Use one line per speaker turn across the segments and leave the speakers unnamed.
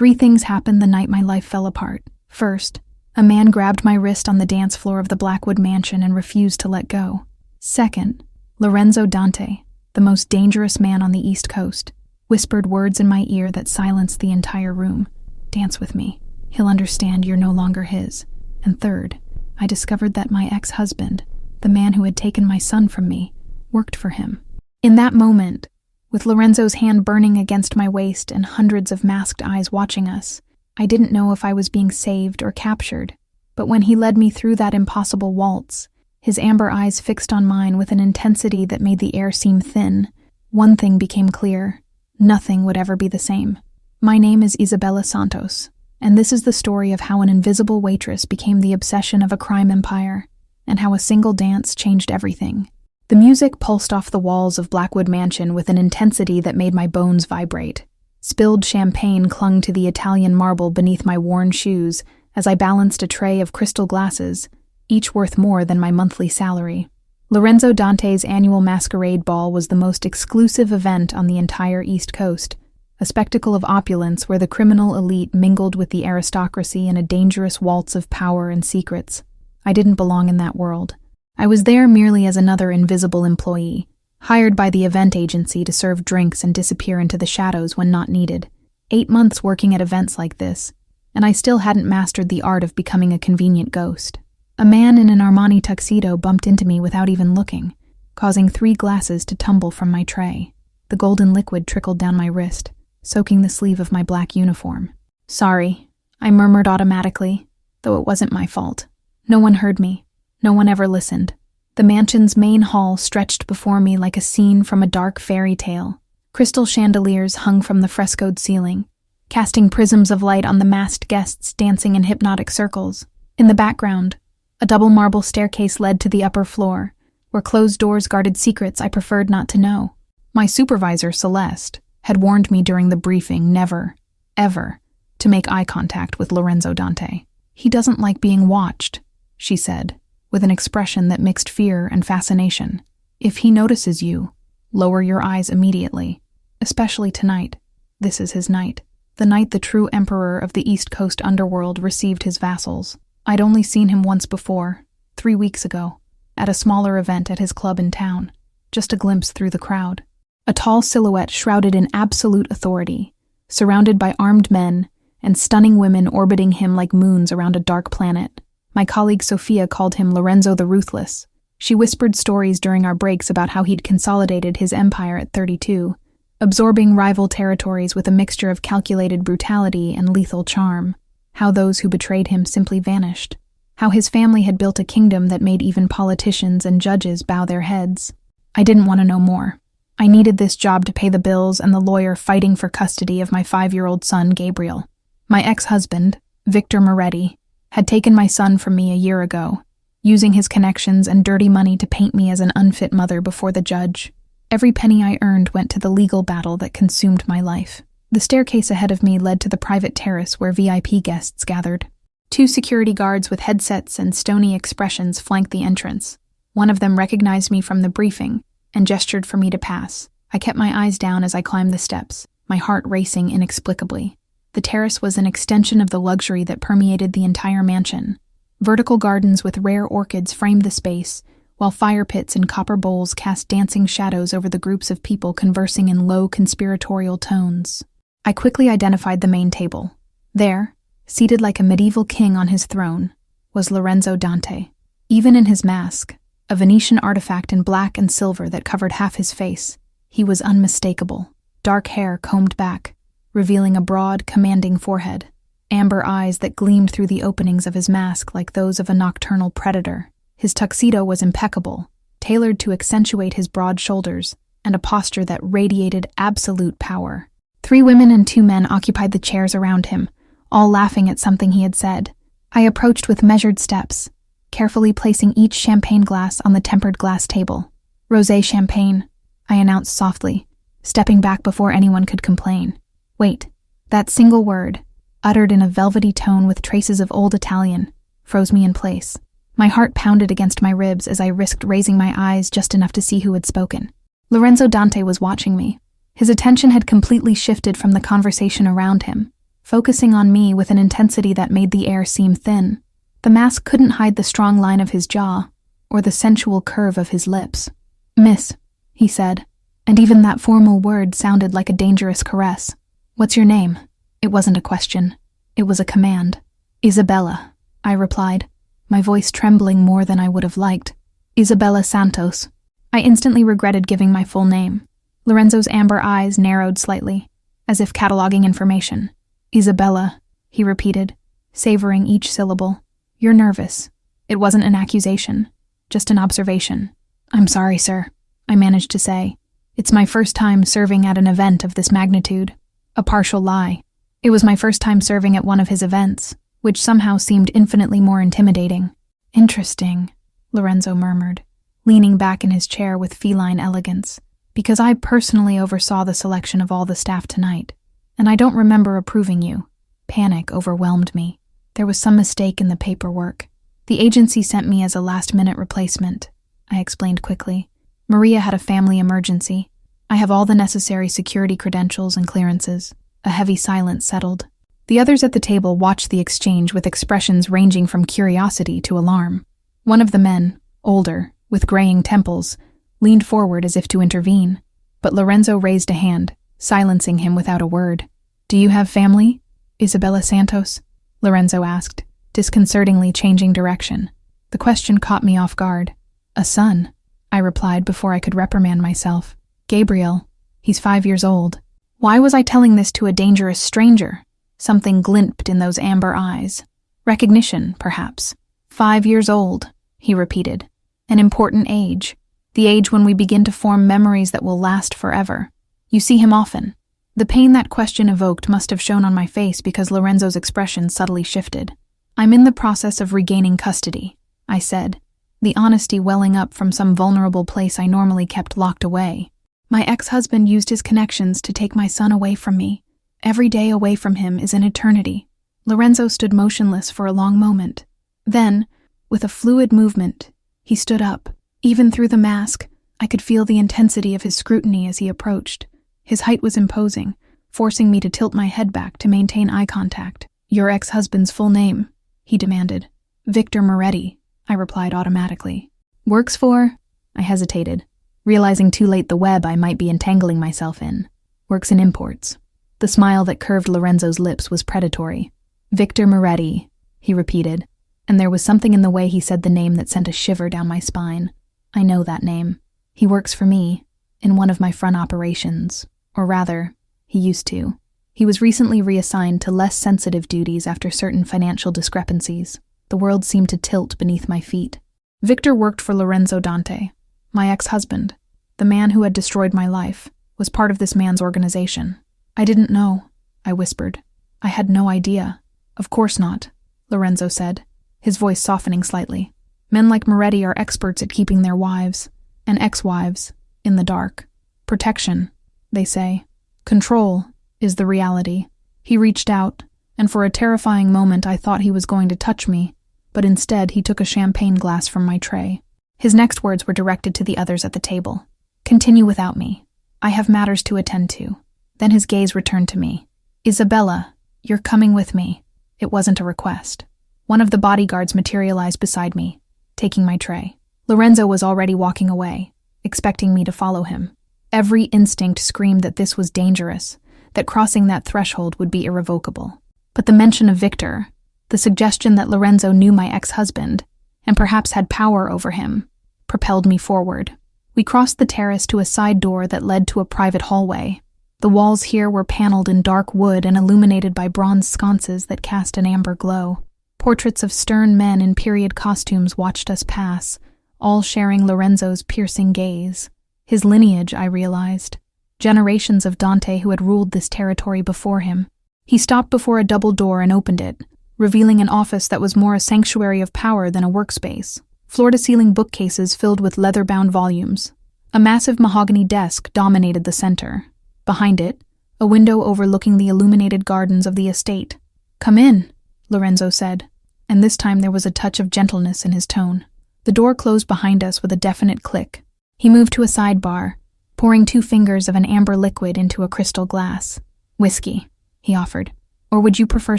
Three things happened the night my life fell apart. First, a man grabbed my wrist on the dance floor of the Blackwood mansion and refused to let go. Second, Lorenzo Dante, the most dangerous man on the East Coast, whispered words in my ear that silenced the entire room. Dance with me. He'll understand you're no longer his. And third, I discovered that my ex-husband, the man who had taken my son from me, worked for him. In that moment, with Lorenzo's hand burning against my waist and hundreds of masked eyes watching us, I didn't know if I was being saved or captured. But when he led me through that impossible waltz, his amber eyes fixed on mine with an intensity that made the air seem thin, one thing became clear: nothing would ever be the same. My name is Isabella Santos, and this is the story of how an invisible waitress became the obsession of a crime empire, and how a single dance changed everything. The music pulsed off the walls of Blackwood Mansion with an intensity that made my bones vibrate. Spilled champagne clung to the Italian marble beneath my worn shoes as I balanced a tray of crystal glasses, each worth more than my monthly salary. Lorenzo Dante's annual masquerade ball was the most exclusive event on the entire East Coast, a spectacle of opulence where the criminal elite mingled with the aristocracy in a dangerous waltz of power and secrets. I didn't belong in that world. I was there merely as another invisible employee, hired by the event agency to serve drinks and disappear into the shadows when not needed. 8 months working at events like this, and I still hadn't mastered the art of becoming a convenient ghost. A man in an Armani tuxedo bumped into me without even looking, causing 3 glasses to tumble from my tray. The golden liquid trickled down my wrist, soaking the sleeve of my black uniform. "Sorry," I murmured automatically, though it wasn't my fault. No one heard me. No one ever listened. The mansion's main hall stretched before me like a scene from a dark fairy tale. Crystal chandeliers hung from the frescoed ceiling, casting prisms of light on the masked guests dancing in hypnotic circles. In the background, a double marble staircase led to the upper floor, where closed doors guarded secrets I preferred not to know. My supervisor, Celeste, had warned me during the briefing never, ever, to make eye contact with Lorenzo Dante. "He doesn't like being watched," she said, with an expression that mixed fear and fascination. "If he notices you, lower your eyes immediately, especially tonight. This is his night. The night the true emperor of the East Coast underworld received his vassals." I'd only seen him once before, 3 weeks ago, at a smaller event at his club in town, just a glimpse through the crowd. A tall silhouette shrouded in absolute authority, surrounded by armed men and stunning women orbiting him like moons around a dark planet. My colleague Sophia called him Lorenzo the Ruthless. She whispered stories during our breaks about how he'd consolidated his empire at 32, absorbing rival territories with a mixture of calculated brutality and lethal charm. How those who betrayed him simply vanished. How his family had built a kingdom that made even politicians and judges bow their heads. I didn't want to know more. I needed this job to pay the bills and the lawyer fighting for custody of my 5-year-old son, Gabriel. My ex-husband, Victor Moretti, had taken my son from me a year ago, using his connections and dirty money to paint me as an unfit mother before the judge. Every penny I earned went to the legal battle that consumed my life. The staircase ahead of me led to the private terrace where VIP guests gathered. 2 security guards with headsets and stony expressions flanked the entrance. One of them recognized me from the briefing and gestured for me to pass. I kept my eyes down as I climbed the steps, my heart racing inexplicably. The terrace was an extension of the luxury that permeated the entire mansion. Vertical gardens with rare orchids framed the space, while fire pits and copper bowls cast dancing shadows over the groups of people conversing in low conspiratorial tones. I quickly identified the main table. There, seated like a medieval king on his throne, was Lorenzo Dante. Even in his mask, a Venetian artifact in black and silver that covered half his face, he was unmistakable. Dark hair combed back, revealing a broad, commanding forehead. Amber eyes that gleamed through the openings of his mask like those of a nocturnal predator. His tuxedo was impeccable, tailored to accentuate his broad shoulders, and a posture that radiated absolute power. 3 women and 2 men occupied the chairs around him, all laughing at something he had said. I approached with measured steps, carefully placing each champagne glass on the tempered glass table. "Rosé champagne," I announced softly, stepping back before anyone could complain. Wait, that single word, uttered in a velvety tone with traces of old Italian, froze me in place. My heart pounded against my ribs as I risked raising my eyes just enough to see who had spoken. Lorenzo Dante was watching me. His attention had completely shifted from the conversation around him. focusing on me with an intensity that made the air seem thin. The mask couldn't hide the strong line of his jaw or the sensual curve of his lips. "Miss," he said, and even that formal word sounded like a dangerous caress. "What's your name?" It wasn't a question. It was a command. "Isabella," I replied, my voice trembling more than I would have liked. "Isabella Santos." I instantly regretted giving my full name. Lorenzo's amber eyes narrowed slightly, as if cataloging information. "Isabella," he repeated, savoring each syllable. "You're nervous." It wasn't an accusation, just an observation. "I'm sorry, sir," I managed to say. "It's my first time serving at an event of this magnitude." A partial lie. It was my first time serving at one of his events, which somehow seemed infinitely more intimidating. "Interesting," Lorenzo murmured, leaning back in his chair with feline elegance, "because I personally oversaw the selection of all the staff tonight, and I don't remember approving you." Panic overwhelmed me. There was some mistake in the paperwork. "The agency sent me as a last-minute replacement," I explained quickly. "Maria had a family emergency. I have all the necessary security credentials and clearances." A heavy silence settled. The others at the table watched the exchange with expressions ranging from curiosity to alarm. One of the men, older, with graying temples, leaned forward as if to intervene, but Lorenzo raised a hand, silencing him without a word. "Do you have family, Isabella Santos?" Lorenzo asked, disconcertingly changing direction. The question caught me off guard. "A son," I replied before I could reprimand myself. "Gabriel. He's 5 years old." Why was I telling this to a dangerous stranger? Something glimpsed in those amber eyes. Recognition, perhaps. 5 years old, he repeated. An important age. The age when we begin to form memories that will last forever. You see him often. The pain that question evoked must have shown on my face because Lorenzo's expression subtly shifted. "I'm in the process of regaining custody," I said, the honesty welling up from some vulnerable place I normally kept locked away. "My ex-husband used his connections to take my son away from me. Every day away from him is an eternity." Lorenzo stood motionless for a long moment. Then, with a fluid movement, he stood up. Even through the mask, I could feel the intensity of his scrutiny as he approached. His height was imposing, forcing me to tilt my head back to maintain eye contact. "Your ex-husband's full name?" he demanded. "Victor Moretti," I replied automatically. "Works for?" I hesitated, realizing too late the web I might be entangling myself in. "Works in imports." The smile that curved Lorenzo's lips was predatory. "Victor Moretti," he repeated, and there was something in the way he said the name that sent a shiver down my spine. "I know that name. He works for me, in one of my front operations. Or rather, he used to. He was recently reassigned to less sensitive duties after certain financial discrepancies. The world seemed to tilt beneath my feet. Victor worked for Lorenzo Dante. My ex-husband, the man who had destroyed my life, was part of this man's organization. "I didn't know," I whispered. "I had no idea." "Of course not," Lorenzo said, his voice softening slightly. "Men like Moretti are experts at keeping their wives, and ex-wives, in the dark. Protection, they say. Control is the reality." He reached out, and for a terrifying moment I thought he was going to touch me, but instead he took a champagne glass from my tray. His next words were directed to the others at the table. "Continue without me. I have matters to attend to." Then his gaze returned to me. "Isabella, you're coming with me." It wasn't a request. One of the bodyguards materialized beside me, taking my tray. Lorenzo was already walking away, expecting me to follow him. Every instinct screamed that this was dangerous, that crossing that threshold would be irrevocable. But the mention of Victor, the suggestion that Lorenzo knew my ex-husband, and perhaps had power over him, propelled me forward. We crossed the terrace to a side door that led to a private hallway. The walls here were paneled in dark wood and illuminated by bronze sconces that cast an amber glow. Portraits of stern men in period costumes watched us pass, all sharing Lorenzo's piercing gaze. His lineage, I realized. Generations of Dante who had ruled this territory before him. He stopped before a double door and opened it, revealing an office that was more a sanctuary of power than a workspace. Floor-to-ceiling bookcases filled with leather-bound volumes. A massive mahogany desk dominated the center. Behind it, a window overlooking the illuminated gardens of the estate. "Come in," Lorenzo said, and this time there was a touch of gentleness in his tone. The door closed behind us with a definite click. He moved to a sidebar, pouring 2 fingers of an amber liquid into a crystal glass. "Whiskey," he offered. Or would you prefer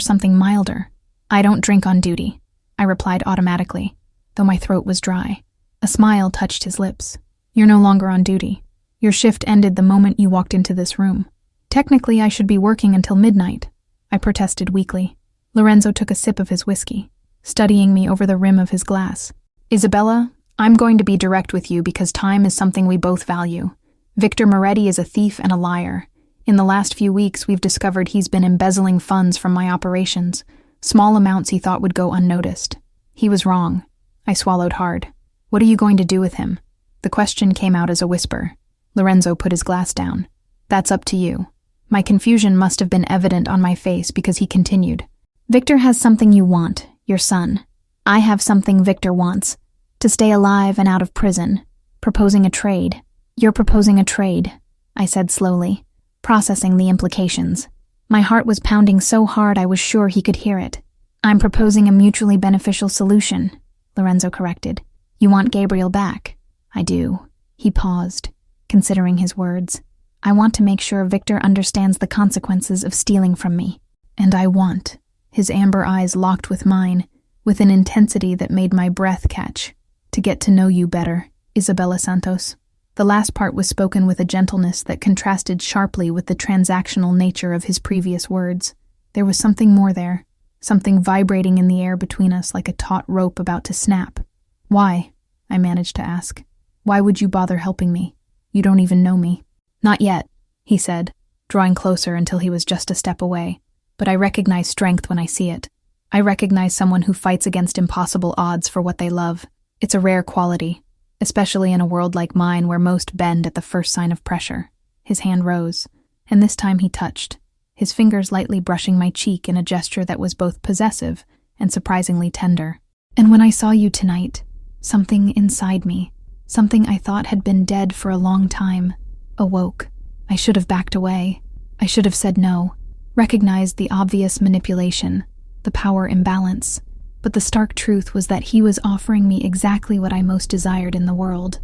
something milder? I don't drink on duty, I replied automatically, though my throat was dry. A smile touched his lips. You're no longer on duty. Your shift ended the moment you walked into this room. Technically, I should be working until midnight, I protested weakly. Lorenzo took a sip of his whiskey, studying me over the rim of his glass. Isabella, I'm going to be direct with you because time is something we both value. Victor Moretti is a thief and a liar. In the last few weeks, we've discovered he's been embezzling funds from my operations, small amounts he thought would go unnoticed. He was wrong. I swallowed hard. What are you going to do with him? The question came out as a whisper. Lorenzo put his glass down. That's up to you. My confusion must have been evident on my face because he continued. Victor has something you want, your son. I have something Victor wants, to stay alive and out of prison. Proposing a trade. You're proposing a trade, I said slowly, processing the implications. My heart was pounding so hard I was sure he could hear it. I'm proposing a mutually beneficial solution, Lorenzo corrected. You want Gabriel back? I do. He paused, considering his words. I want to make sure Victor understands the consequences of stealing from me. And I want. His amber eyes locked with mine, with an intensity that made my breath catch. To get to know you better, Isabella Santos. The last part was spoken with a gentleness that contrasted sharply with the transactional nature of his previous words. There was something more there, something vibrating in the air between us like a taut rope about to snap. Why? I managed to ask. Why would you bother helping me? You don't even know me. Not yet, he said, drawing closer until he was just a step away. But I recognize strength when I see it. I recognize someone who fights against impossible odds for what they love. It's a rare quality, especially in a world like mine where most bend at the first sign of pressure. His hand rose, and this time he touched, his fingers lightly brushing my cheek in a gesture that was both possessive and surprisingly tender. And when I saw you tonight, something inside me, something I thought had been dead for a long time, awoke. I should have backed away. I should have said no, recognized the obvious manipulation, the power imbalance. But the stark truth was that he was offering me exactly what I most desired in the world.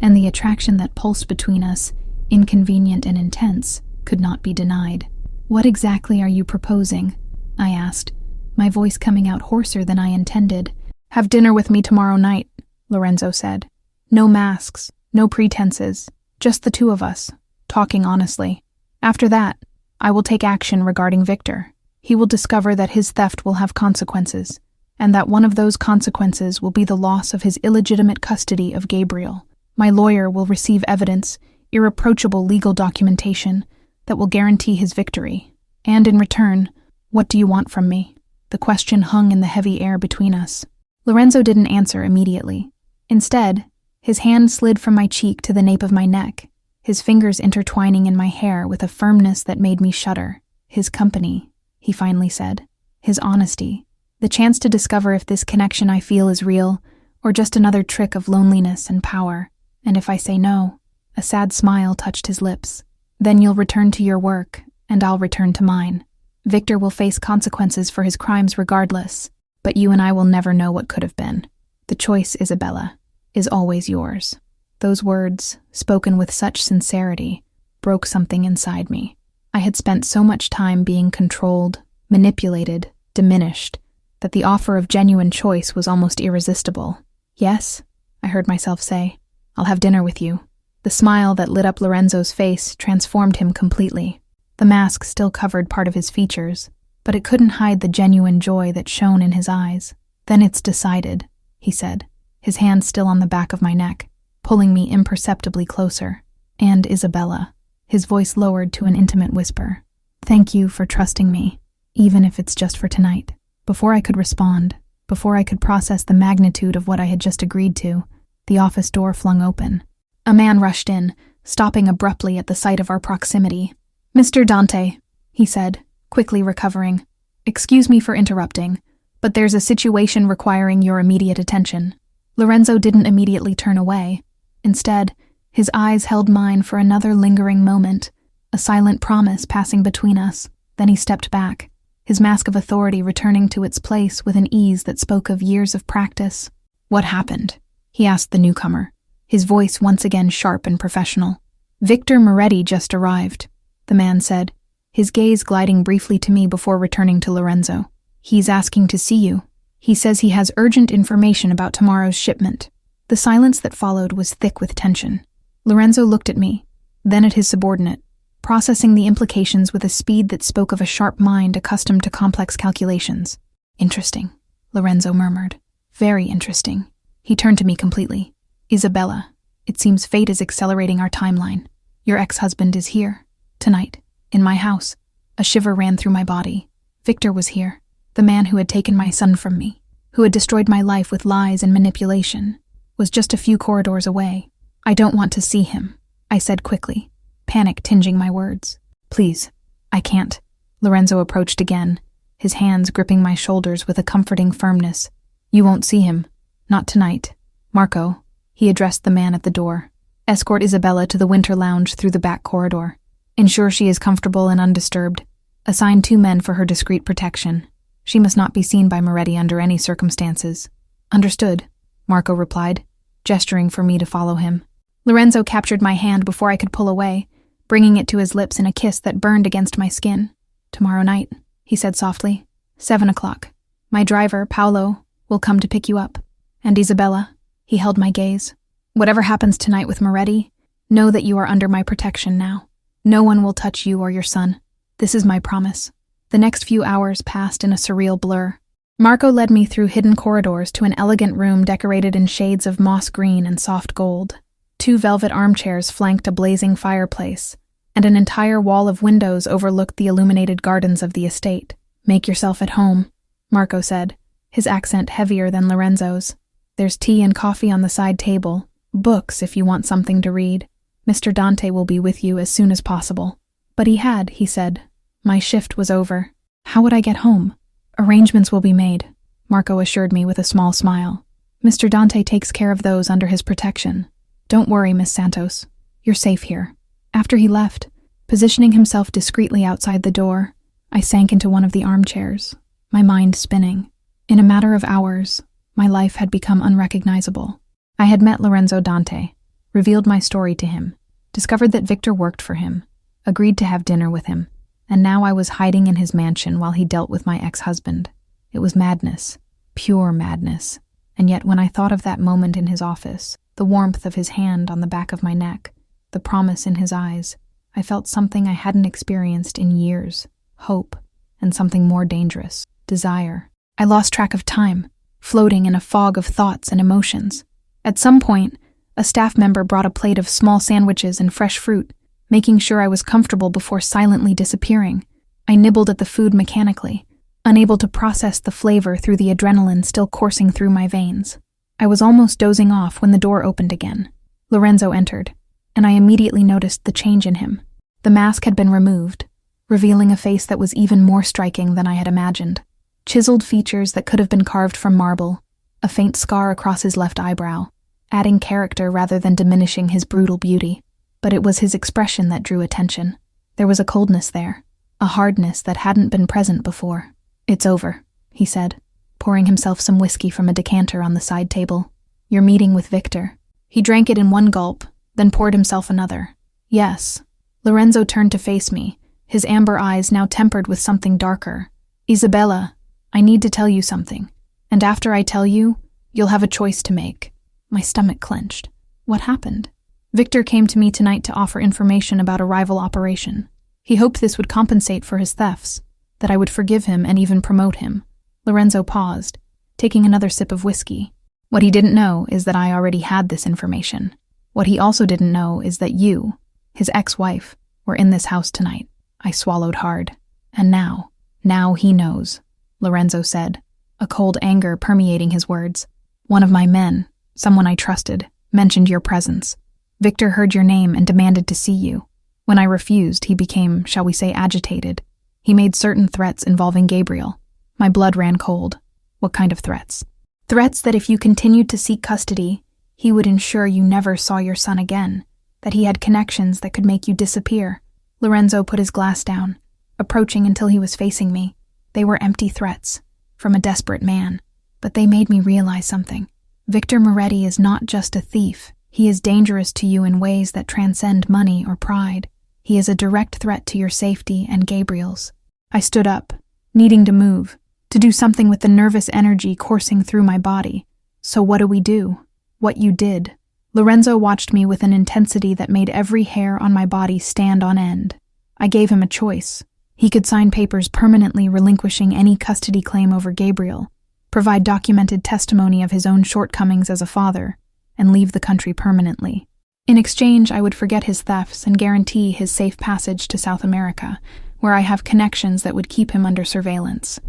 And the attraction that pulsed between us, inconvenient and intense, could not be denied. What exactly are you proposing? I asked, my voice coming out hoarser than I intended. Have dinner with me tomorrow night, Lorenzo said. No masks, no pretenses, just the two of us, talking honestly. After that, I will take action regarding Victor. He will discover that his theft will have consequences, and that one of those consequences will be the loss of his illegitimate custody of Gabriel. My lawyer will receive evidence, irreproachable legal documentation, that will guarantee his victory. And in return, what do you want from me? The question hung in the heavy air between us. Lorenzo didn't answer immediately. Instead, his hand slid from my cheek to the nape of my neck, his fingers intertwining in my hair with a firmness that made me shudder. His company, he finally said. His honesty. The chance to discover if this connection I feel is real, or just another trick of loneliness and power. And if I say no, a sad smile touched his lips. Then you'll return to your work, and I'll return to mine. Victor will face consequences for his crimes regardless, but you and I will never know what could have been. The choice, Isabella, is always yours. Those words, spoken with such sincerity, broke something inside me. I had spent so much time being controlled, manipulated, diminished, that the offer of genuine choice was almost irresistible. Yes, I heard myself say, I'll have dinner with you. The smile that lit up Lorenzo's face transformed him completely. The mask still covered part of his features, but it couldn't hide the genuine joy that shone in his eyes. Then it's decided, he said, his hand still on the back of my neck, pulling me imperceptibly closer. And Isabella, his voice lowered to an intimate whisper. Thank you for trusting me, even if it's just for tonight. Before I could respond, before I could process the magnitude of what I had just agreed to, the office door flung open. A man rushed in, stopping abruptly at the sight of our proximity. Mr. Dante, he said, quickly recovering. Excuse me for interrupting, but there's a situation requiring your immediate attention. Lorenzo didn't immediately turn away. Instead, his eyes held mine for another lingering moment, a silent promise passing between us. Then he stepped back, his mask of authority returning to its place with an ease that spoke of years of practice. What happened? He asked the newcomer, his voice once again sharp and professional. Victor Moretti just arrived, the man said, his gaze gliding briefly to me before returning to Lorenzo. "He's asking to see you. He says he has urgent information about tomorrow's shipment." The silence that followed was thick with tension. Lorenzo looked at me, then at his subordinate, processing the implications with a speed that spoke of a sharp mind accustomed to complex calculations. "Interesting," Lorenzo murmured. "Very interesting." He turned to me completely. "Isabella, it seems fate is accelerating our timeline. Your ex-husband is here, tonight, in my house." A shiver ran through my body. Victor was here, the man who had taken my son from me, who had destroyed my life with lies and manipulation, was just a few corridors away. "I don't want to see him," I said quickly, panic tinging my words. "Please, I can't." Lorenzo approached again, his hands gripping my shoulders with a comforting firmness. "You won't see him. Not tonight. Marco," he addressed the man at the door, "escort Isabella to the winter lounge through the back corridor. Ensure she is comfortable and undisturbed. Assign 2 men for her discreet protection. She must not be seen by Moretti under any circumstances." "Understood," Marco replied, gesturing for me to follow him. Lorenzo captured my hand before I could pull away, bringing it to his lips in a kiss that burned against my skin. "Tomorrow night," he said softly. 7 o'clock. My driver, Paolo, will come to pick you up. And Isabella, he held my gaze. "Whatever happens tonight with Moretti, know that you are under my protection now. No one will touch you or your son. This is my promise." The next few hours passed in a surreal blur. Marco led me through hidden corridors to an elegant room decorated in shades of moss green and soft gold. 2 velvet armchairs flanked a blazing fireplace, and an entire wall of windows overlooked the illuminated gardens of the estate. "Make yourself at home," Marco said, his accent heavier than Lorenzo's. "There's tea and coffee on the side table, books if you want something to read. Mr. Dante will be with you as soon as possible." But he said. My shift was over. How would I get home? "Arrangements will be made," Marco assured me with a small smile. "Mr. Dante takes care of those under his protection. Don't worry, Miss Santos. You're safe here." After he left, positioning himself discreetly outside the door, I sank into one of the armchairs, my mind spinning. In a matter of hours, my life had become unrecognizable. I had met Lorenzo Dante, revealed my story to him, discovered that Victor worked for him, agreed to have dinner with him, and now I was hiding in his mansion while he dealt with my ex-husband. It was madness, pure madness. And yet when I thought of that moment in his office, the warmth of his hand on the back of my neck, the promise in his eyes, I felt something I hadn't experienced in years, hope, and something more dangerous, desire. I lost track of time, floating in a fog of thoughts and emotions. At some point, a staff member brought a plate of small sandwiches and fresh fruit, making sure I was comfortable before silently disappearing. I nibbled at the food mechanically, unable to process the flavor through the adrenaline still coursing through my veins. I was almost dozing off when the door opened again. Lorenzo entered, and I immediately noticed the change in him. The mask had been removed, revealing a face that was even more striking than I had imagined. Chiseled features that could have been carved from marble, a faint scar across his left eyebrow, adding character rather than diminishing his brutal beauty. But it was his expression that drew attention. There was a coldness there, a hardness that hadn't been present before. "It's over," he said, pouring himself some whiskey from a decanter on the side table. "Your meeting with Victor." He drank it in one gulp, then poured himself another. "Yes." Lorenzo turned to face me, his amber eyes now tempered with something darker. "Isabella, I need to tell you something. And after I tell you, you'll have a choice to make." My stomach clenched. What happened? Victor came to me tonight to offer information about a rival operation. He hoped this would compensate for his thefts, that I would forgive him and even promote him. Lorenzo paused, taking another sip of whiskey. What he didn't know is that I already had this information. What he also didn't know is that you, his ex-wife, were in this house tonight. I swallowed hard. And now he knows, Lorenzo said, a cold anger permeating his words. "One of my men, someone I trusted, mentioned your presence. Victor heard your name and demanded to see you. When I refused, he became, shall we say, agitated. He made certain threats involving Gabriel. My blood ran cold. What kind of threats? Threats that if you continued to seek custody, he would ensure you never saw your son again, that he had connections that could make you disappear." Lorenzo put his glass down, approaching until he was facing me. They were empty threats, from a desperate man, but they made me realize something. Victor Moretti is not just a thief. He is dangerous to you in ways that transcend money or pride. He is a direct threat to your safety and Gabriel's. I stood up, needing to move, to do something with the nervous energy coursing through my body. So what do we do? What you did. Lorenzo watched me with an intensity that made every hair on my body stand on end. I gave him a choice. He could sign papers permanently relinquishing any custody claim over Gabriel, provide documented testimony of his own shortcomings as a father, and leave the country permanently. In exchange, I would forget his thefts and guarantee his safe passage to South America, where I have connections that would keep him under surveillance.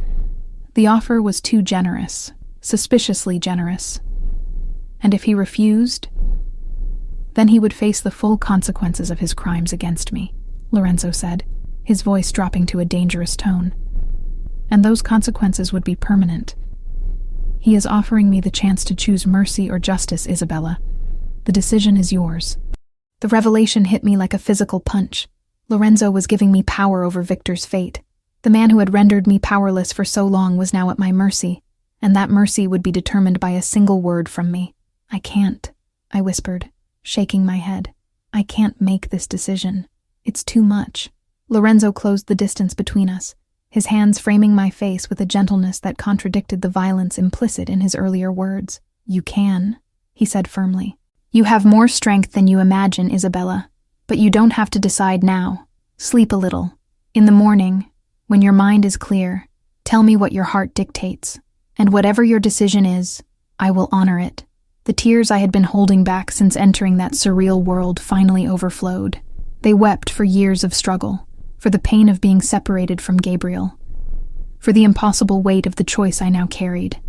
The offer was too generous, suspiciously generous. And if he refused, then he would face the full consequences of his crimes against me, Lorenzo said, his voice dropping to a dangerous tone. And those consequences would be permanent. He is offering me the chance to choose mercy or justice, Isabella. The decision is yours. The revelation hit me like a physical punch. Lorenzo was giving me power over Victor's fate. The man who had rendered me powerless for so long was now at my mercy, and that mercy would be determined by a single word from me. I can't, I whispered, shaking my head. I can't make this decision. It's too much. Lorenzo closed the distance between us, his hands framing my face with a gentleness that contradicted the violence implicit in his earlier words. You can, he said firmly. You have more strength than you imagine, Isabella, but you don't have to decide now. Sleep a little. In the morning, when your mind is clear, tell me what your heart dictates, and whatever your decision is, I will honor it. The tears I had been holding back since entering that surreal world finally overflowed. They wept for years of struggle, for the pain of being separated from Gabriel, for the impossible weight of the choice I now carried.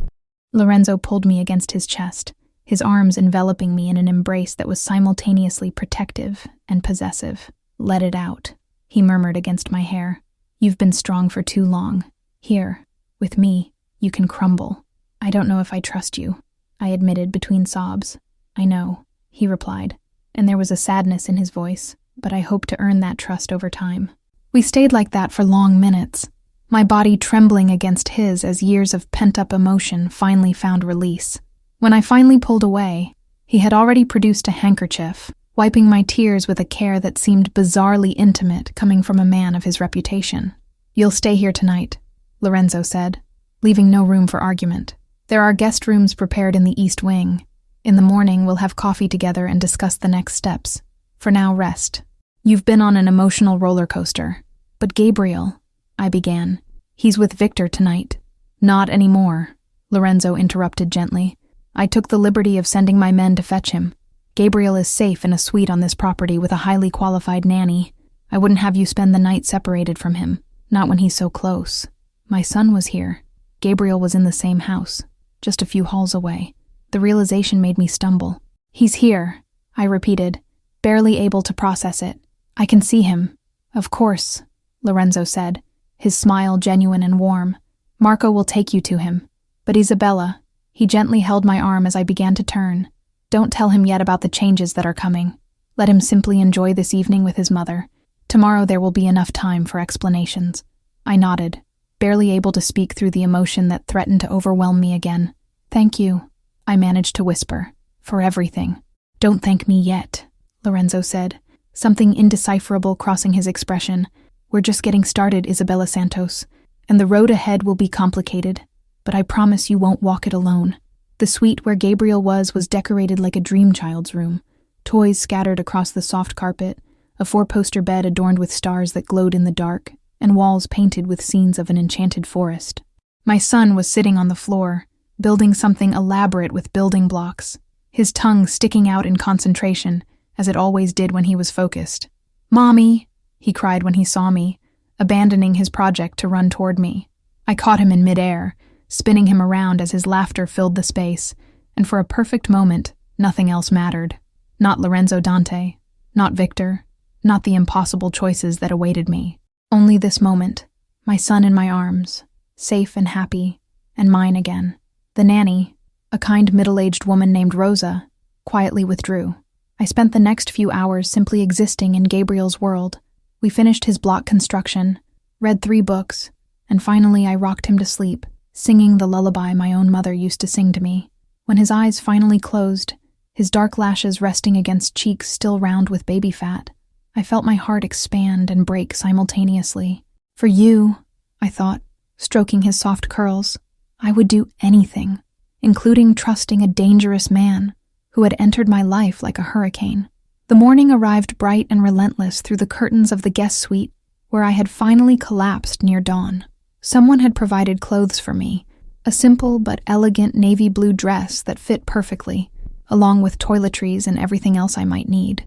Lorenzo pulled me against his chest, his arms enveloping me in an embrace that was simultaneously protective and possessive. Let it out, he murmured against my hair. You've been strong for too long. Here, with me, you can crumble. I don't know if I trust you, I admitted between sobs. I know, he replied, and there was a sadness in his voice, but I hope to earn that trust over time. We stayed like that for long minutes, my body trembling against his as years of pent-up emotion finally found release. When I finally pulled away, he had already produced a handkerchief, wiping my tears with a care that seemed bizarrely intimate coming from a man of his reputation. You'll stay here tonight, Lorenzo said, leaving no room for argument. There are guest rooms prepared in the East Wing. In the morning, we'll have coffee together and discuss the next steps. For now, rest. You've been on an emotional roller coaster. But Gabriel, I began. He's with Victor tonight. Not anymore, Lorenzo interrupted gently. I took the liberty of sending my men to fetch him. Gabriel is safe in a suite on this property with a highly qualified nanny. I wouldn't have you spend the night separated from him, not when he's so close. My son was here. Gabriel was in the same house, just a few halls away. The realization made me stumble. He's here, I repeated, barely able to process it. I can see him. Of course, Lorenzo said, his smile genuine and warm. Marco will take you to him. But Isabella, he gently held my arm as I began to turn. Don't tell him yet about the changes that are coming. Let him simply enjoy this evening with his mother. Tomorrow there will be enough time for explanations. I nodded, barely able to speak through the emotion that threatened to overwhelm me again. Thank you, I managed to whisper, for everything. Don't thank me yet, Lorenzo said, something indecipherable crossing his expression. We're just getting started, Isabella Santos, and the road ahead will be complicated, but I promise you won't walk it alone. The suite where Gabriel was decorated like a dream child's room, toys scattered across the soft carpet, a 4-poster bed adorned with stars that glowed in the dark, and walls painted with scenes of an enchanted forest. My son was sitting on the floor, building something elaborate with building blocks, his tongue sticking out in concentration, as it always did when he was focused. Mommy, he cried when he saw me, abandoning his project to run toward me. I caught him in midair, spinning him around as his laughter filled the space, and for a perfect moment, nothing else mattered. Not Lorenzo Dante, not Victor, not the impossible choices that awaited me. Only this moment, my son in my arms, safe and happy, and mine again. The nanny, a kind middle-aged woman named Rosa, quietly withdrew. I spent the next few hours simply existing in Gabriel's world. We finished his block construction, read 3 books, and finally I rocked him to sleep, singing the lullaby my own mother used to sing to me. When his eyes finally closed, his dark lashes resting against cheeks still round with baby fat, I felt my heart expand and break simultaneously. For you, I thought, stroking his soft curls, I would do anything, including trusting a dangerous man who had entered my life like a hurricane. The morning arrived bright and relentless through the curtains of the guest suite, where I had finally collapsed near dawn. Someone had provided clothes for me, a simple but elegant navy blue dress that fit perfectly, along with toiletries and everything else I might need.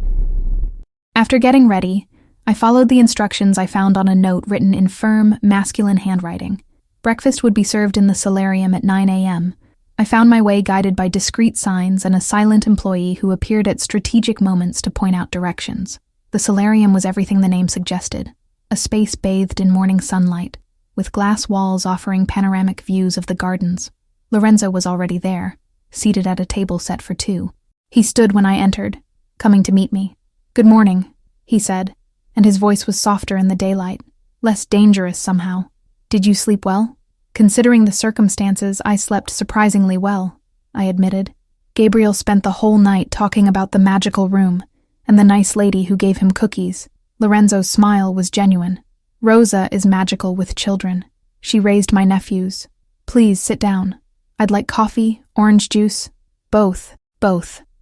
After getting ready, I followed the instructions I found on a note written in firm, masculine handwriting. Breakfast would be served in the solarium at 9 a.m. I found my way guided by discreet signs and a silent employee who appeared at strategic moments to point out directions. The solarium was everything the name suggested, a space bathed in morning sunlight, with glass walls offering panoramic views of the gardens. Lorenzo was already there, seated at a table set for two. He stood when I entered, coming to meet me. "Good morning," he said, and his voice was softer in the daylight, less dangerous somehow. "Did you sleep well?" "Considering the circumstances, I slept surprisingly well," I admitted. Gabriel spent the whole night talking about the magical room and the nice lady who gave him cookies. Lorenzo's smile was genuine. "Rosa is magical with children. She raised my nephews. Please sit down. I'd like coffee, orange juice." Both,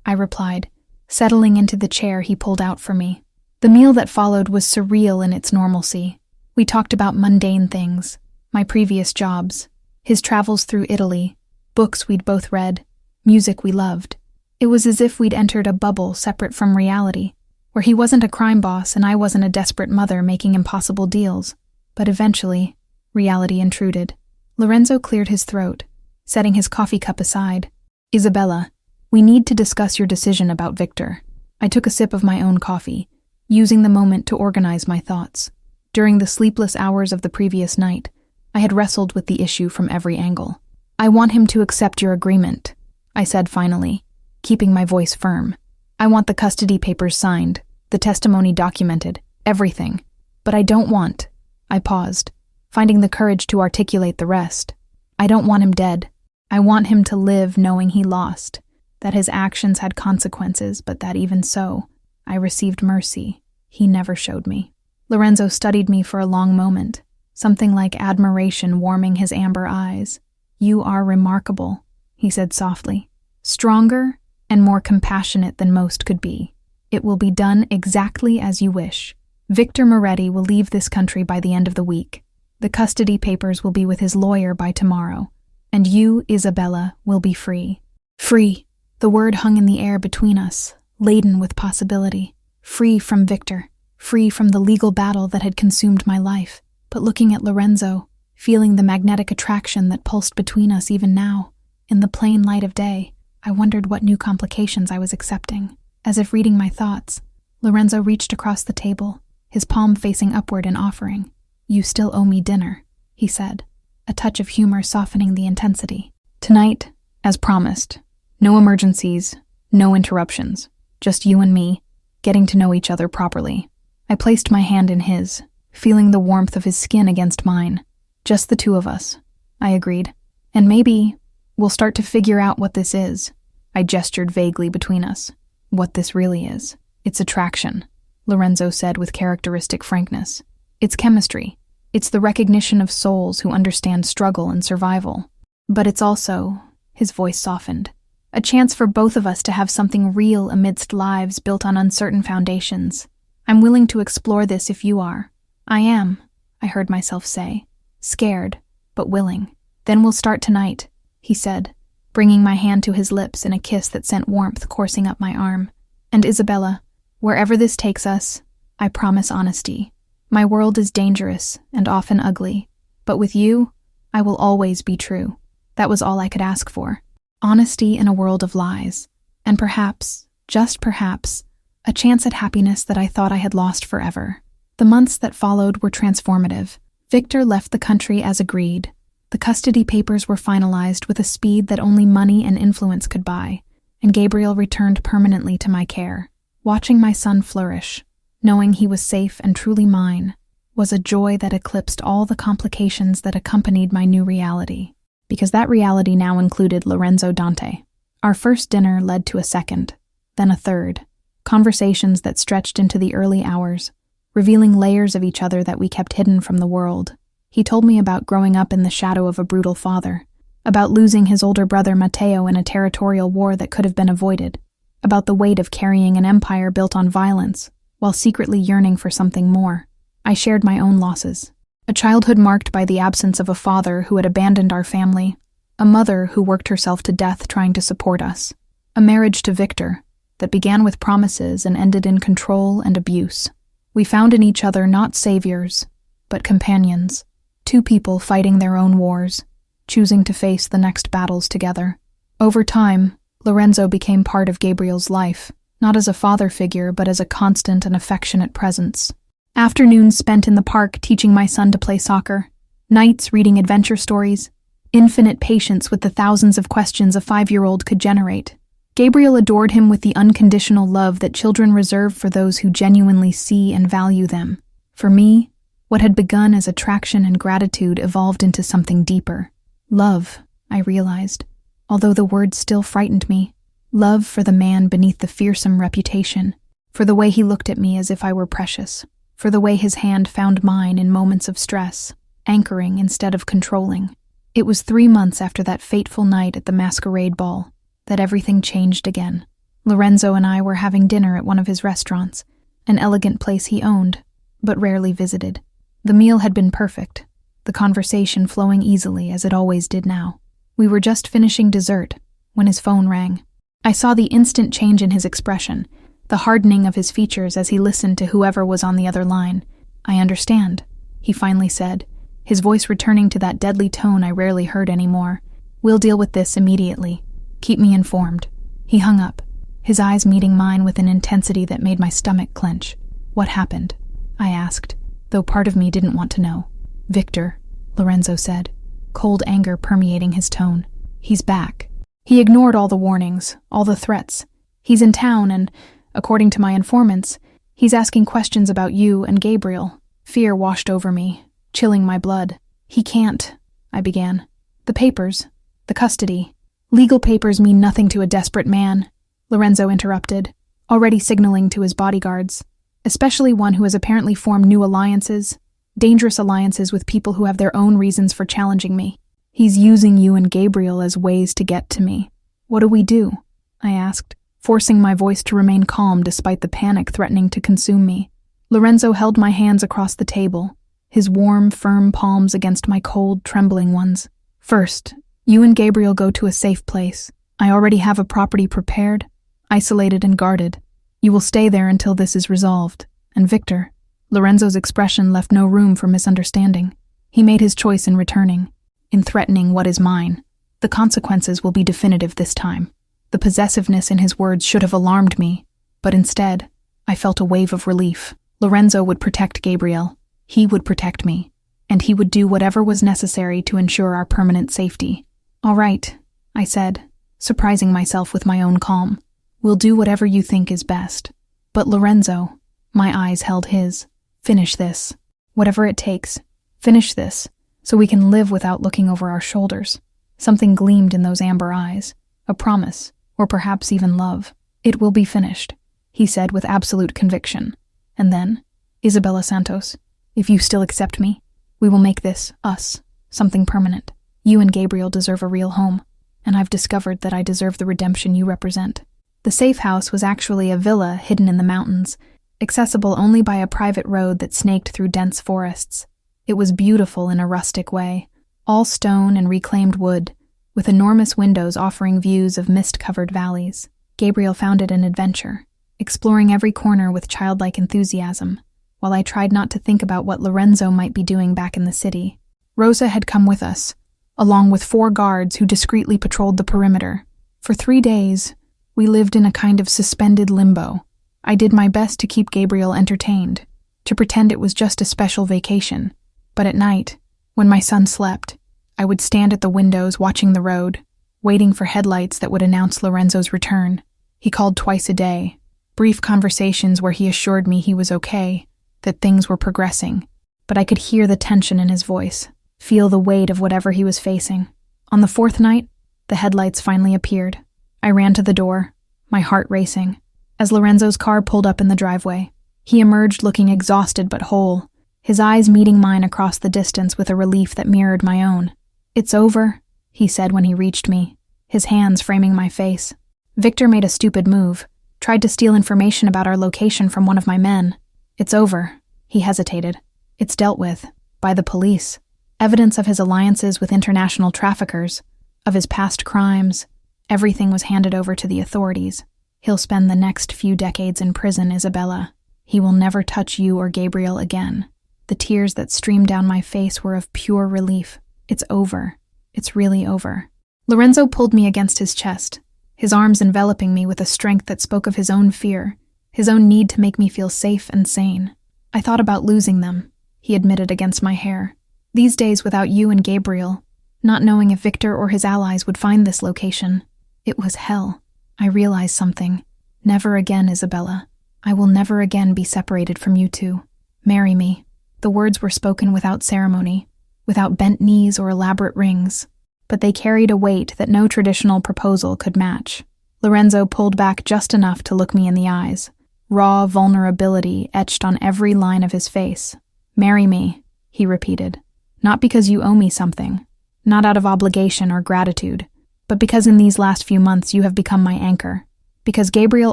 I replied, settling into the chair he pulled out for me. The meal that followed was surreal in its normalcy. We talked about mundane things, my previous jobs, his travels through Italy, books we'd both read, music we loved. It was as if we'd entered a bubble separate from reality, where he wasn't a crime boss and I wasn't a desperate mother making impossible deals. But eventually, reality intruded. Lorenzo cleared his throat, setting his coffee cup aside. "Isabella, we need to discuss your decision about Victor." I took a sip of my own coffee, using the moment to organize my thoughts. During the sleepless hours of the previous night, I had wrestled with the issue from every angle. "I want him to accept your agreement," I said finally, keeping my voice firm. "I want the custody papers signed, the testimony documented, everything. But I don't want—" I paused, finding the courage to articulate the rest. "I don't want him dead. I want him to live knowing he lost, that his actions had consequences, but that even so, I received mercy he never showed me." Lorenzo studied me for a long moment, something like admiration warming his amber eyes. "You are remarkable," he said softly. "Stronger and more compassionate than most could be. It will be done exactly as you wish. Victor Moretti will leave this country by the end of the week. The custody papers will be with his lawyer by tomorrow, and you, Isabella, will be free." Free. The word hung in the air between us, laden with possibility. Free from Victor. Free from the legal battle that had consumed my life. But looking at Lorenzo, feeling the magnetic attraction that pulsed between us even now, in the plain light of day, I wondered what new complications I was accepting. As if reading my thoughts, Lorenzo reached across the table, his palm facing upward in offering. "You still owe me dinner," he said, a touch of humor softening the intensity. "Tonight, as promised. No emergencies, no interruptions. Just you and me, getting to know each other properly." I placed my hand in his, feeling the warmth of his skin against mine. "Just the two of us," I agreed. "And maybe we'll start to figure out what this is." I gestured vaguely between us. "What this really is. It's attraction," Lorenzo said with characteristic frankness. "It's chemistry. It's the recognition of souls who understand struggle and survival. But it's also," his voice softened, "a chance for both of us to have something real amidst lives built on uncertain foundations. I'm willing to explore this if you are." "I am," I heard myself say, scared, but willing. "Then we'll start tonight," he said, bringing my hand to his lips in a kiss that sent warmth coursing up my arm. "And Isabella, wherever this takes us, I promise honesty. My world is dangerous and often ugly, but with you, I will always be true." That was all I could ask for. Honesty in a world of lies, and perhaps, just perhaps, a chance at happiness that I thought I had lost forever. The months that followed were transformative. Victor left the country as agreed. The custody papers were finalized with a speed that only money and influence could buy, and Gabriel returned permanently to my care. Watching my son flourish, knowing he was safe and truly mine, was a joy that eclipsed all the complications that accompanied my new reality. Because that reality now included Lorenzo Dante. Our first dinner led to a second, then a third, conversations that stretched into the early hours, revealing layers of each other that we kept hidden from the world. He told me about growing up in the shadow of a brutal father, about losing his older brother Matteo in a territorial war that could have been avoided, about the weight of carrying an empire built on violence, while secretly yearning for something more. I shared my own losses. A childhood marked by the absence of a father who had abandoned our family, a mother who worked herself to death trying to support us, a marriage to Victor that began with promises and ended in control and abuse. We found in each other not saviors, but companions, two people fighting their own wars, choosing to face the next battles together. Over time, Lorenzo became part of Gabriel's life, not as a father figure, but as a constant and affectionate presence. Afternoons spent in the park teaching my son to play soccer, nights reading adventure stories, infinite patience with the thousands of questions a 5-year-old could generate. Gabriel adored him with the unconditional love that children reserve for those who genuinely see and value them. For me, what had begun as attraction and gratitude evolved into something deeper. Love, I realized, although the word still frightened me. Love for the man beneath the fearsome reputation, for the way he looked at me as if I were precious, for the way his hand found mine in moments of stress, anchoring instead of controlling. It was 3 months after that fateful night at the masquerade ball that everything changed again. Lorenzo and I were having dinner at one of his restaurants, an elegant place he owned, but rarely visited. The meal had been perfect, the conversation flowing easily as it always did now. We were just finishing dessert when his phone rang. I saw the instant change in his expression, the hardening of his features as he listened to whoever was on the other line. "I understand," he finally said, his voice returning to that deadly tone I rarely heard anymore. "We'll deal with this immediately. Keep me informed." He hung up, his eyes meeting mine with an intensity that made my stomach clench. "What happened?" I asked, though part of me didn't want to know. "Victor," Lorenzo said, cold anger permeating his tone. "He's back. He ignored all the warnings, all the threats. He's in town and, according to my informants, he's asking questions about you and Gabriel." Fear washed over me, chilling my blood. "He can't," I began. "The papers, the custody." "Legal papers mean nothing to a desperate man," Lorenzo interrupted, already signaling to his bodyguards, especially one who has apparently formed new alliances, dangerous alliances with people who have their own reasons for challenging me. "He's using you and Gabriel as ways to get to me." "What do we do?" I asked, forcing my voice to remain calm despite the panic threatening to consume me. Lorenzo held my hands across the table, his warm, firm palms against my cold, trembling ones. "First, you and Gabriel go to a safe place. I already have a property prepared, isolated and guarded. You will stay there until this is resolved. And Victor," Lorenzo's expression left no room for misunderstanding. "He made his choice in returning, in threatening what is mine. The consequences will be definitive this time." The possessiveness in his words should have alarmed me, but instead, I felt a wave of relief. Lorenzo would protect Gabriel. He would protect me, and he would do whatever was necessary to ensure our permanent safety. "All right," I said, surprising myself with my own calm. "We'll do whatever you think is best. But Lorenzo," my eyes held his, "finish this. Whatever it takes, finish this, so we can live without looking over our shoulders." Something gleamed in those amber eyes, a promise, or perhaps even love. "It will be finished," he said with absolute conviction. And then, "Isabella Santos, if you still accept me, we will make this, us, something permanent. You and Gabriel deserve a real home, and I've discovered that I deserve the redemption you represent." The safe house was actually a villa hidden in the mountains, accessible only by a private road that snaked through dense forests. It was beautiful in a rustic way, all stone and reclaimed wood, with enormous windows offering views of mist-covered valleys. Gabriel found it an adventure, exploring every corner with childlike enthusiasm, while I tried not to think about what Lorenzo might be doing back in the city. Rosa had come with us, along with 4 guards who discreetly patrolled the perimeter. For 3 days, we lived in a kind of suspended limbo. I did my best to keep Gabriel entertained, to pretend it was just a special vacation. But at night, when my son slept, I would stand at the windows watching the road, waiting for headlights that would announce Lorenzo's return. He called twice a day, brief conversations where he assured me he was okay, that things were progressing, but I could hear the tension in his voice, feel the weight of whatever he was facing. On the 4th night, the headlights finally appeared. I ran to the door, my heart racing. as Lorenzo's car pulled up in the driveway. He emerged looking exhausted but whole, his eyes meeting mine across the distance with a relief that mirrored my own. "It's over," he said when he reached me, his hands framing my face. "Victor made a stupid move, tried to steal information about our location from one of my men. It's over." He hesitated. "It's dealt with. By the police. Evidence of his alliances with international traffickers, of his past crimes. Everything was handed over to the authorities. He'll spend the next few decades in prison, Isabella. He will never touch you or Gabriel again." The tears that streamed down my face were of pure relief. It's over. It's really over. Lorenzo pulled me against his chest, his arms enveloping me with a strength that spoke of his own fear, his own need to make me feel safe and sane. "I thought about losing them," he admitted against my hair. "These days without you and Gabriel, not knowing if Victor or his allies would find this location. It was hell. I realized something. Never again, Isabella. I will never again be separated from you two. Marry me." The words were spoken without ceremony, without bent knees or elaborate rings, but they carried a weight that no traditional proposal could match. Lorenzo pulled back just enough to look me in the eyes, raw vulnerability etched on every line of his face. "Marry me," he repeated. "Not because you owe me something, not out of obligation or gratitude, but because in these last few months you have become my anchor, because Gabriel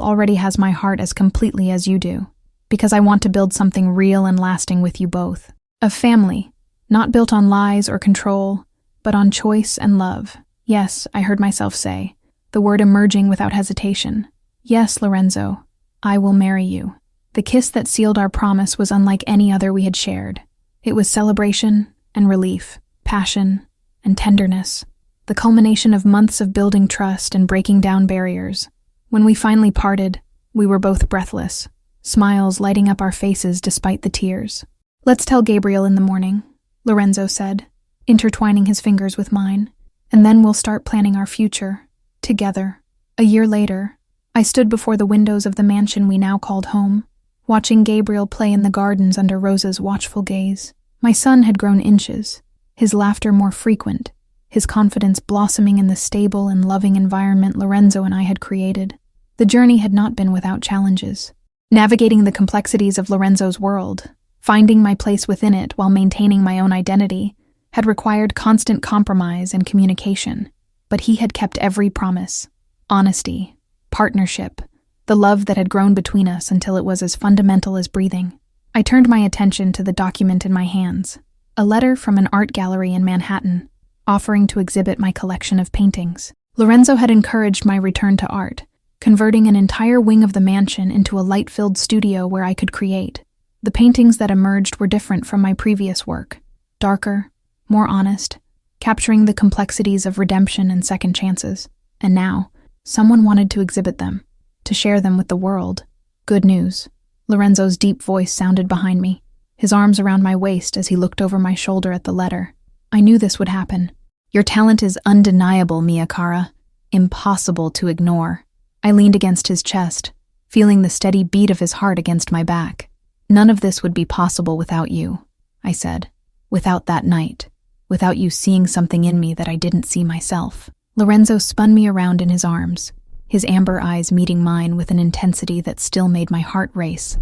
already has my heart as completely as you do, because I want to build something real and lasting with you both. A family, not built on lies or control, but on choice and love." Yes, I heard myself say, the word emerging without hesitation. "Yes, Lorenzo, I will marry you." The kiss that sealed our promise was unlike any other we had shared. It was celebration and relief, passion and tenderness, the culmination of months of building trust and breaking down barriers. When we finally parted, we were both breathless, smiles lighting up our faces despite the tears. "Let's tell Gabriel in the morning," Lorenzo said, intertwining his fingers with mine, "and then we'll start planning our future, together." A year later, I stood before the windows of the mansion we now called home, watching Gabriel play in the gardens under Rosa's watchful gaze. My son had grown inches, his laughter more frequent, his confidence blossoming in the stable and loving environment Lorenzo and I had created. The journey had not been without challenges. Navigating the complexities of Lorenzo's world, finding my place within it while maintaining my own identity, had required constant compromise and communication. But he had kept every promise: honesty, partnership, the love that had grown between us until it was as fundamental as breathing. I turned my attention to the document in my hands, a letter from an art gallery in Manhattan, offering to exhibit my collection of paintings. Lorenzo had encouraged my return to art, converting an entire wing of the mansion into a light-filled studio where I could create. The paintings that emerged were different from my previous work, darker, more honest, capturing the complexities of redemption and second chances. And now, someone wanted to exhibit them, to share them with the world. Good news. Lorenzo's deep voice sounded behind me, his arms around my waist as he looked over my shoulder at the letter. I knew this would happen. "Your talent is undeniable, Mia Cara. Impossible to ignore." I leaned against his chest, feeling the steady beat of his heart against my back. "None of this would be possible without you," I said. "Without that night. Without you seeing something in me that I didn't see myself." Lorenzo spun me around in his arms, his amber eyes meeting mine with an intensity that still made my heart race.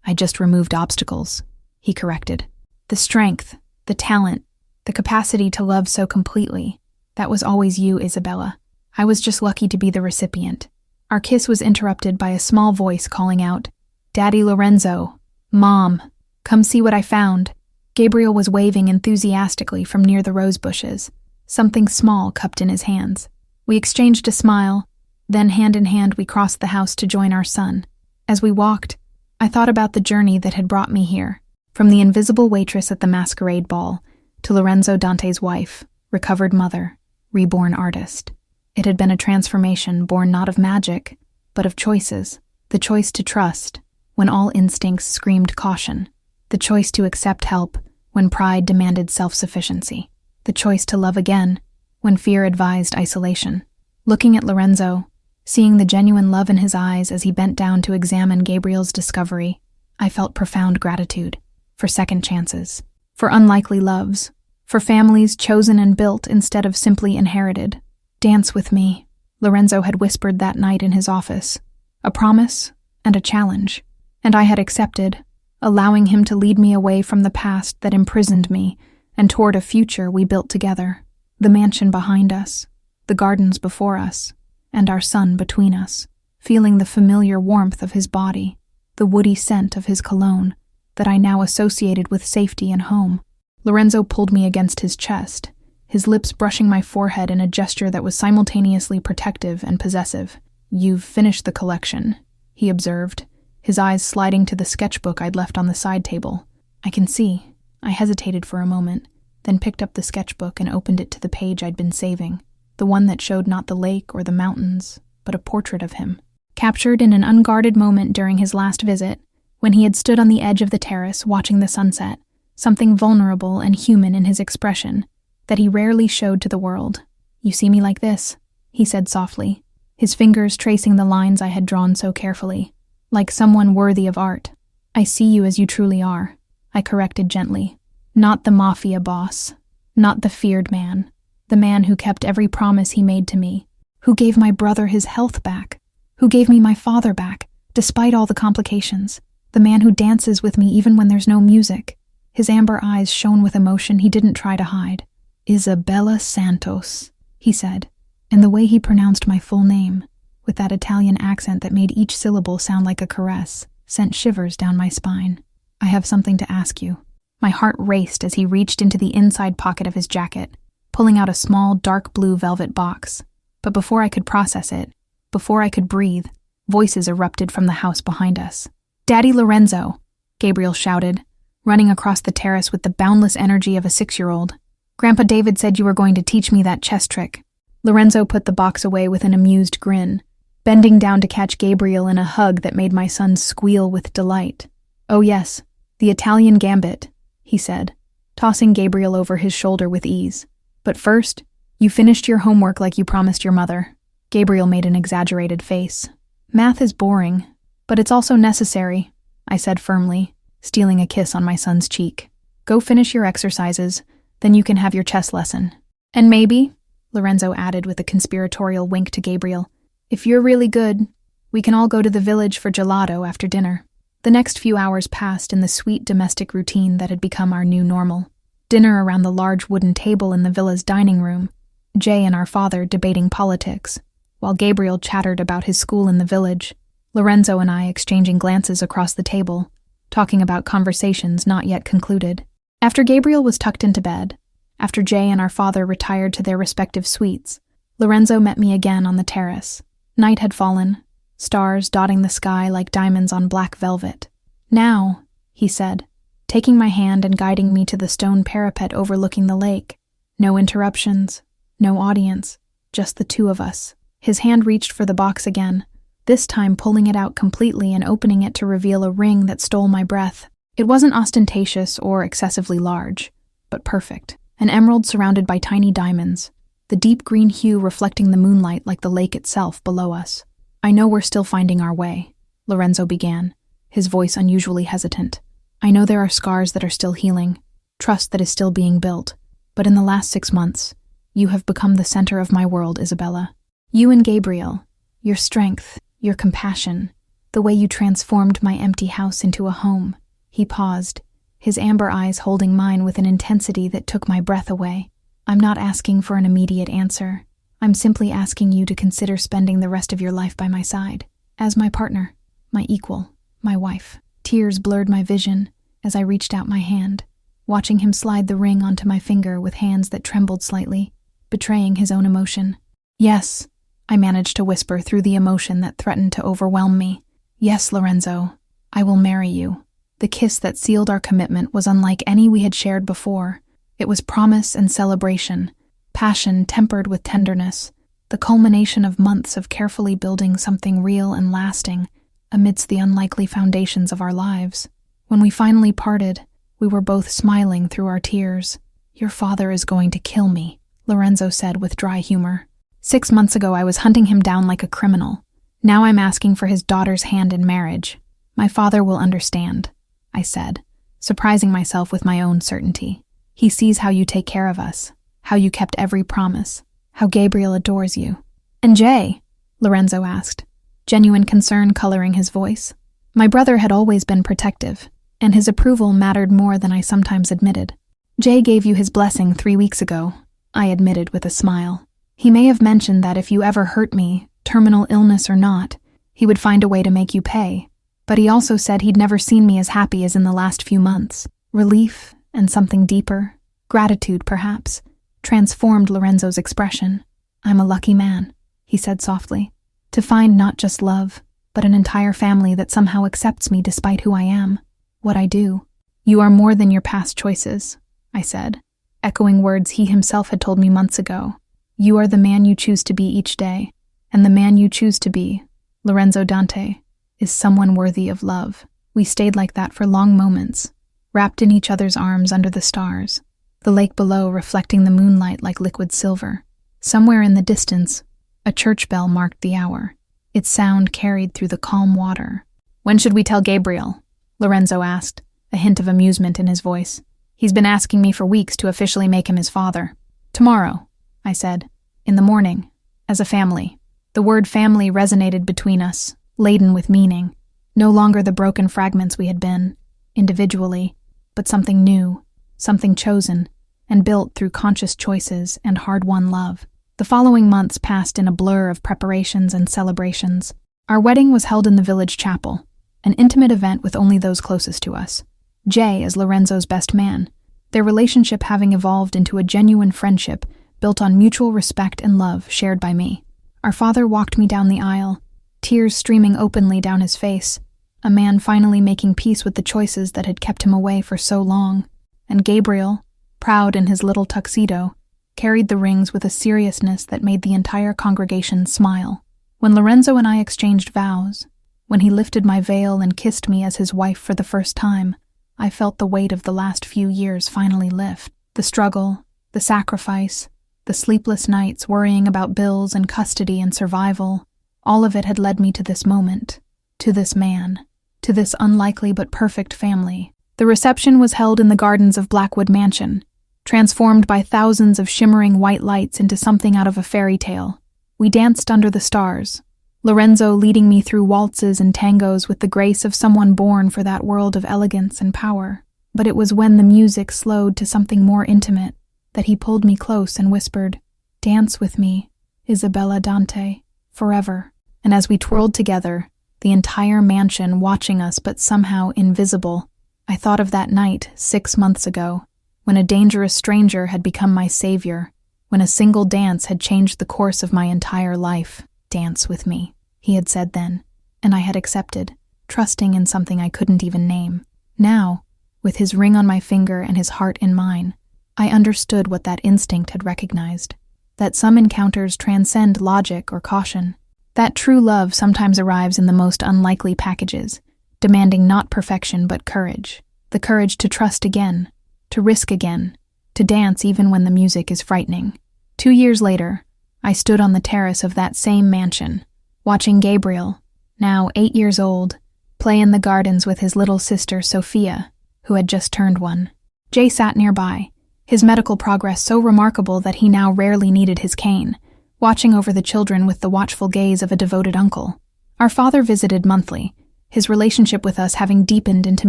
"I just removed obstacles," he corrected. "The strength, the talent, the capacity to love so completely, that was always you, Isabella. I was just lucky to be the recipient." Our kiss was interrupted by a small voice calling out, "Daddy Lorenzo, Mom, come see what I found." Gabriel was waving enthusiastically from near the rose bushes, something small cupped in his hands. We exchanged a smile, then hand in hand we crossed the house to join our son. As we walked, I thought about the journey that had brought me here, from the invisible waitress at the masquerade ball to Lorenzo Dante's wife, recovered mother, reborn artist. It had been a transformation born not of magic, but of choices. The choice to trust when all instincts screamed caution. The choice to accept help when pride demanded self-sufficiency. The choice to love again when fear advised isolation. Looking at Lorenzo, seeing the genuine love in his eyes as he bent down to examine Gabriel's discovery, I felt profound gratitude for second chances, for unlikely loves, for families chosen and built instead of simply inherited. "Dance with me," Lorenzo had whispered that night in his office, a promise and a challenge, and I had accepted, allowing him to lead me away from the past that imprisoned me and toward a future we built together. The mansion behind us, the gardens before us, and our son between us, feeling the familiar warmth of his body, the woody scent of his cologne that I now associated with safety and home. Lorenzo pulled me against his chest, his lips brushing my forehead in a gesture that was simultaneously protective and possessive. "You've finished the collection," he observed, his eyes sliding to the sketchbook I'd left on the side table. "I can see." I hesitated for a moment, then picked up the sketchbook and opened it to the page I'd been saving, the one that showed not the lake or the mountains, but a portrait of him, captured in an unguarded moment during his last visit, when he had stood on the edge of the terrace watching the sunset, something vulnerable and human in his expression that he rarely showed to the world. "You see me like this," he said softly, his fingers tracing the lines I had drawn so carefully, "like someone worthy of art." "I see you as you truly are," I corrected gently. "Not the Mafia boss, not the feared man, the man who kept every promise he made to me, who gave my brother his health back, who gave me my father back, despite all the complications, the man who dances with me even when there's no music." His amber eyes shone with emotion he didn't try to hide. "Isabella Santos," he said, and the way he pronounced my full name, with that Italian accent that made each syllable sound like a caress, sent shivers down my spine. "I have something to ask you." My heart raced as he reached into the inside pocket of his jacket, pulling out a small, dark blue velvet box. But before I could process it, before I could breathe, voices erupted from the house behind us. "Daddy Lorenzo!" Gabriel shouted, running across the terrace with the boundless energy of a 6-year-old. "Grandpa David said you were going to teach me that chess trick." Lorenzo put the box away with an amused grin, bending down to catch Gabriel in a hug that made my son squeal with delight. "Oh yes, the Italian gambit," he said, tossing Gabriel over his shoulder with ease. "But first, you finished your homework like you promised your mother." Gabriel made an exaggerated face. "Math is boring, but it's also necessary," I said firmly, stealing a kiss on my son's cheek. "Go finish your exercises, then you can have your chess lesson. And maybe," Lorenzo added with a conspiratorial wink to Gabriel, "if you're really good, we can all go to the village for gelato after dinner." The next few hours passed in the sweet domestic routine that had become our new normal. Dinner around the large wooden table in the villa's dining room, Jay and our father debating politics, while Gabriel chattered about his school in the village, Lorenzo and I exchanging glances across the table, talking about conversations not yet concluded. After Gabriel was tucked into bed, after Jay and our father retired to their respective suites, Lorenzo met me again on the terrace. Night had fallen, stars dotting the sky like diamonds on black velvet. "Now," he said, taking my hand and guiding me to the stone parapet overlooking the lake. No interruptions, no audience, just the two of us. His hand reached for the box again, this time pulling it out completely and opening it to reveal a ring that stole my breath. It wasn't ostentatious or excessively large, but perfect. An emerald surrounded by tiny diamonds, the deep green hue reflecting the moonlight like the lake itself below us. "I know we're still finding our way," Lorenzo began, his voice unusually hesitant. "I know there are scars that are still healing, trust that is still being built, but in the last 6 months, you have become the center of my world, Isabella. You and Gabriel, your strength, your compassion, the way you transformed my empty house into a home." He paused, his amber eyes holding mine with an intensity that took my breath away. "I'm not asking for an immediate answer. I'm simply asking you to consider spending the rest of your life by my side, as my partner, my equal, my wife." Tears blurred my vision as I reached out my hand, watching him slide the ring onto my finger with hands that trembled slightly, betraying his own emotion. "Yes," I managed to whisper through the emotion that threatened to overwhelm me. "Yes, Lorenzo, I will marry you." The kiss that sealed our commitment was unlike any we had shared before. It was promise and celebration, passion tempered with tenderness, the culmination of months of carefully building something real and lasting amidst the unlikely foundations of our lives. When we finally parted, we were both smiling through our tears. "Your father is going to kill me," Lorenzo said with dry humor. 6 months ago I was hunting him down like a criminal. Now I'm asking for his daughter's hand in marriage. "My father will understand," I said, surprising myself with my own certainty. "He sees how you take care of us, how you kept every promise, how Gabriel adores you." "And Jay?" Lorenzo asked, genuine concern coloring his voice. My brother had always been protective, and his approval mattered more than I sometimes admitted. Jay gave you his blessing 3 weeks ago, I admitted with a smile. He may have mentioned that if you ever hurt me, terminal illness or not, he would find a way to make you pay. But he also said he'd never seen me as happy as in the last few months. Relief and something deeper, gratitude perhaps, transformed Lorenzo's expression. I'm a lucky man, he said softly, to find not just love, but an entire family that somehow accepts me despite who I am, what I do. You are more than your past choices, I said, echoing words he himself had told me months ago. You are the man you choose to be each day, and the man you choose to be, Lorenzo Dante, is someone worthy of love. We stayed like that for long moments, wrapped in each other's arms under the stars, the lake below reflecting the moonlight like liquid silver. Somewhere in the distance, a church bell marked the hour. Its sound carried through the calm water. When should we tell Gabriel? Lorenzo asked, a hint of amusement in his voice. He's been asking me for weeks to officially make him his father. Tomorrow, I said, in the morning, as a family. The word family resonated between us, laden with meaning. No longer the broken fragments we had been, individually, but something new, something chosen, and built through conscious choices and hard-won love. The following months passed in a blur of preparations and celebrations. Our wedding was held in the village chapel, an intimate event with only those closest to us. Jay is Lorenzo's best man, their relationship having evolved into a genuine friendship built on mutual respect and love shared by me. Our father walked me down the aisle, tears streaming openly down his face, a man finally making peace with the choices that had kept him away for so long. And Gabriel, proud in his little tuxedo, carried the rings with a seriousness that made the entire congregation smile. When Lorenzo and I exchanged vows, when he lifted my veil and kissed me as his wife for the first time, I felt the weight of the last few years finally lift. The struggle, the sacrifice, the sleepless nights worrying about bills and custody and survival, all of it had led me to this moment, to this man, to this unlikely but perfect family. The reception was held in the gardens of Blackwood Mansion, transformed by thousands of shimmering white lights into something out of a fairy tale. We danced under the stars, Lorenzo leading me through waltzes and tangos with the grace of someone born for that world of elegance and power. But it was when the music slowed to something more intimate that he pulled me close and whispered, "Dance with me, Isabella Dante, forever." And as we twirled together, the entire mansion watching us but somehow invisible, I thought of that night 6 months ago, when a dangerous stranger had become my savior, when a single dance had changed the course of my entire life. "Dance with me," he had said then, and I had accepted, trusting in something I couldn't even name. Now, with his ring on my finger and his heart in mine, I understood what that instinct had recognized, that some encounters transcend logic or caution, that true love sometimes arrives in the most unlikely packages, demanding not perfection but courage, the courage to trust again, to risk again, to dance even when the music is frightening. 2 years later, I stood on the terrace of that same mansion, watching Gabriel, now 8 years old, play in the gardens with his little sister Sophia, who had just turned 1. Jay sat nearby, his medical progress so remarkable that he now rarely needed his cane, watching over the children with the watchful gaze of a devoted uncle. Our father visited monthly, his relationship with us having deepened into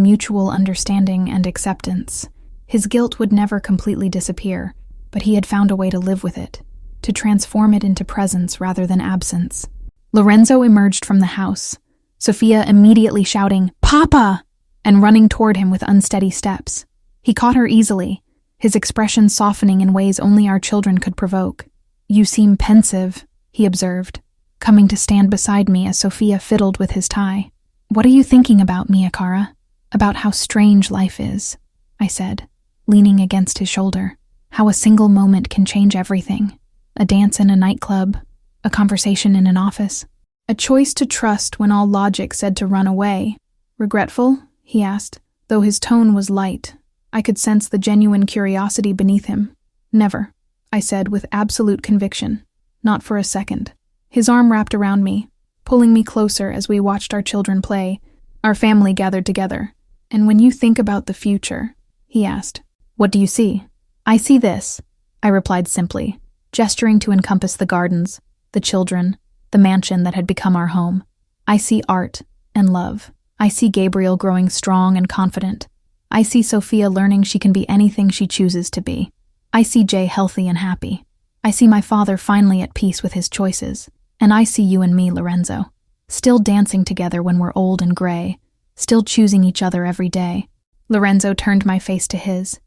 mutual understanding and acceptance. His guilt would never completely disappear, but he had found a way to live with it, to transform it into presence rather than absence. Lorenzo emerged from the house, Sophia immediately shouting, "Papa!" and running toward him with unsteady steps. He caught her easily, his expression softening in ways only our children could provoke. "You seem pensive," he observed, coming to stand beside me as Sophia fiddled with his tie. "What are you thinking about, Mia Cara? About how strange life is," I said, leaning against his shoulder. "How a single moment can change everything. A dance in a nightclub, a conversation in an office. A choice to trust when all logic said to run away. Regretful?" he asked, though his tone was light. I could sense the genuine curiosity beneath him. "Never," I said with absolute conviction. "Not for a second." His arm wrapped around me, pulling me closer as we watched our children play, our family gathered together. "And when you think about the future," he asked, "what do you see?" "I see this," I replied simply, gesturing to encompass the gardens, the children, the mansion that had become our home. I see art and love. I see Gabriel growing strong and confident. I see Sophia learning she can be anything she chooses to be. I see Jay healthy and happy. I see my father finally at peace with his choices. And I see you and me, Lorenzo, still dancing together when we're old and gray, still choosing each other every day. Lorenzo turned my face to his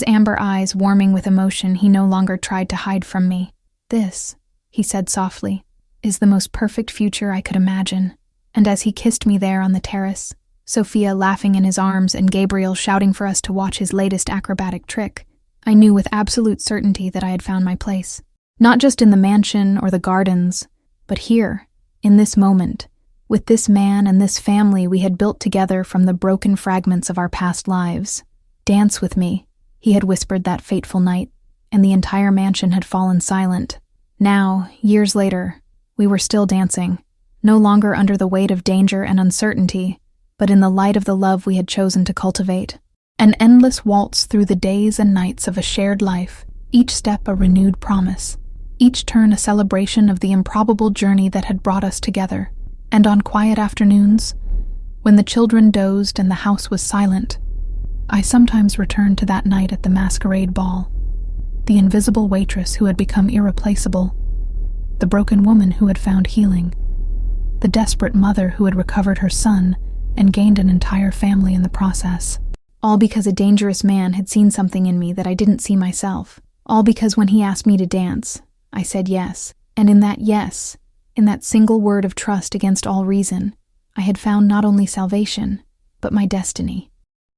amber eyes warming with emotion he no longer tried to hide from me. This, he said softly, is the most perfect future I could imagine. And as he kissed me there on the terrace, Sophia laughing in his arms and Gabriel shouting for us to watch his latest acrobatic trick, I knew with absolute certainty that I had found my place. Not just in the mansion or the gardens, but here, in this moment, with this man and this family we had built together from the broken fragments of our past lives. Dance with me, he had whispered that fateful night, and the entire mansion had fallen silent. Now, years later, we were still dancing, no longer under the weight of danger and uncertainty, but in the light of the love we had chosen to cultivate. An endless waltz through the days and nights of a shared life, each step a renewed promise, each turn a celebration of the improbable journey that had brought us together. And on quiet afternoons, when the children dozed and the house was silent, I sometimes returned to that night at the masquerade ball. The invisible waitress who had become irreplaceable, the broken woman who had found healing, the desperate mother who had recovered her son and gained an entire family in the process. All because a dangerous man had seen something in me that I didn't see myself. All because when he asked me to dance, I said yes. And in that yes, in that single word of trust against all reason, I had found not only salvation, but my destiny.